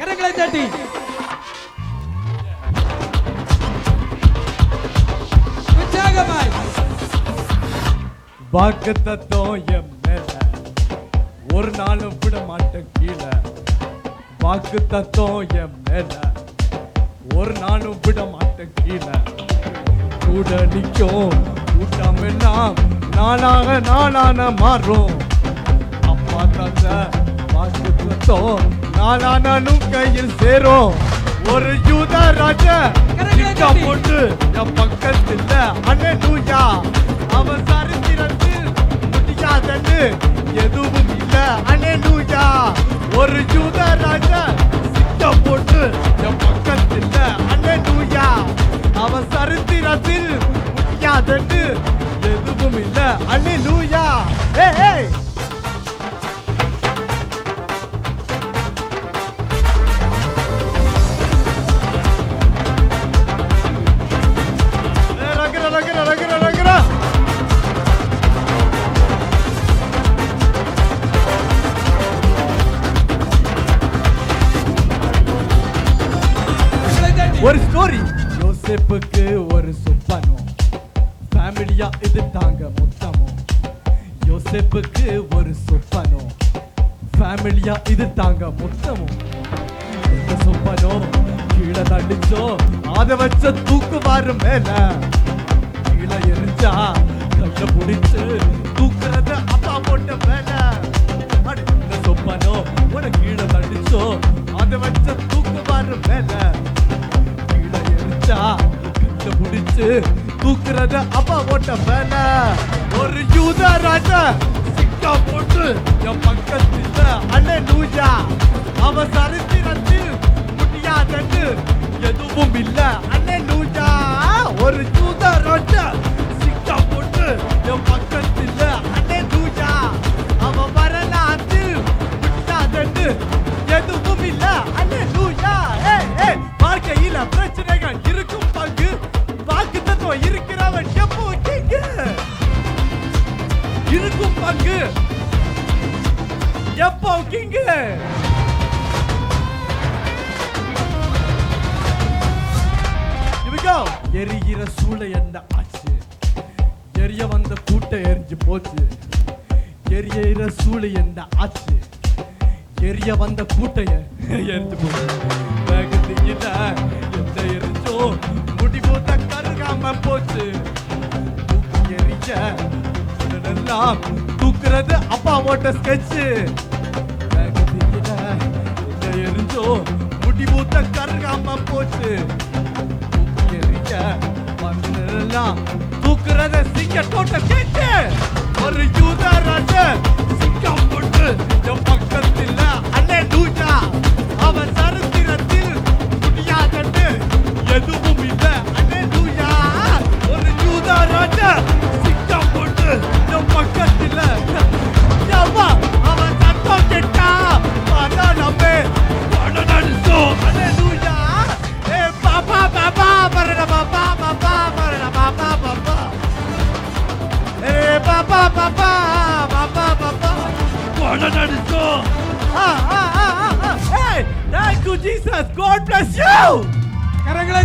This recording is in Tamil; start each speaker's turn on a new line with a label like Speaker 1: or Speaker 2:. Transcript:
Speaker 1: கரங்களை தட்டி உற்சாகமாய்
Speaker 2: வாக்குத்தத்தம் என் மேல ஒரு நாளும் விட மாட்டேன் கீழே. வாக்குத்தத்தம் என் மேல ஒரு நாளும் விட மாட்டேன் கீழே. கூட நிற்கும் கூட்டம் எல்லாம் நாளான மாறும். அப்பா தந்த வாக்குத்தத்தம் நாளானும் கையில் சேரும். ஒரு யூத ராஜா திட்டம் போட்டு என் பக்கத்தில் அல்லேலூயா. அவன் சரித்திரத்தில் முடியாதன்னு எதுவும் இல்ல அல்லேலூயா. ஒரு யூத ராஜா திட்டம் போட்டு என் பக்கத்தில் அல்லேலூயா. அவன் சரித்திரத்தில் முடியாதன்னு எதுவும் இல்ல அல்லேலூயா. ஏய் ஒரு ஸ்டோரி. யோசேப்புக்கு ஒரு சொப்பனம், ஃபேமிலியா இது தாங்க மொத்தமும். யோசேப்புக்கு ஒரு சொப்பனம், ஃபேமிலியா இது தாங்க மொத்தமும். இந்த சொப்பனம் கீழே தள்ளிச்சோ அதை வச்ச தூக்குவாரு மேல. கீழே எரிஞ்சா கையில பிடிச்சு தூக்குறது அப்பா போட்ட மேல. இந்த சொப்பனம் உன கீழே தள்ளிச்சோ அதை வச்ச தூக்குவாரு மேல. முடிச்சு தூக்குறத அப்பா போட்ட மேல. ஒரு யூத ராஜா சிக்கா போட்டு என் பக்கத்தில் அல்லேலூயா. அவன் சரித்திரத்தில் முடியாதன்னு எதுவும் இல்ல அல்லேலூயா. ஒரு யூத ராஜா சிக்கா போட்டு என் பக்கத்தில் அல்லேலூயா. அவன் வரலாற்றில் முடியாதன்னு எதுவும் இல்ல அல்லேலூயா. வாழ்க்கையில பிரச்சனைகள் இருக்கும் பங்கு, வாக்குத்தத்தம் இருக்கிறவன் எப்போ கிங். இருக்கும் பங்கு எப்போ கிங். எரிகிற சூளை என்ன ஆச்சு? எரிய வந்த கூட்டை எரிஞ்சு போச்சு. எரிகிற சூளை என்ன ஆச்சு? எரிய வந்த கூட்டைய எரிஞ்சு போச்சு. வேகத்தில எந்த எரிஞ்சோ முடிபோத்த கருகாம போச்சு. தூக்கி எரிஞ்ச எல்லாம் தூக்குறது அப்பா ஓட்ட ஸ்கெட்சு. வேகத்தில எந்த எரிஞ்சோ முடிபோத்த கருகாம போச்சு. தூக்கி எரிஞ்ச வந்தெல்லாம் தூக்குறத சிங்க தோட்ட கேட்டு. ஒரு யூத ராஜா சிங்கம் போட்டு என் பக்கத்தில் அல்லேலூயா. அவன் சரித்திரத்தில் முடியாதன்னு எதுவும் இல்ல அல்லேலூயா. ஒரு யூத ராஜா சிங்கம் போட்டு என் பக்கத்தில் அவன் சத்தம் கேட்டா பணமே பணநடிச்சோ அல்லேலூயா. ஏ பாப்பா பாப்பா பரண பாப்பா பாப்பா பரண பாப்பா பாப்பா. ஏ பாப்பா பாப்பா பாப்பா பாப்பா பணநடிச்சோ. Hey, thank you Jesus. God bless you.
Speaker 1: கரங்களை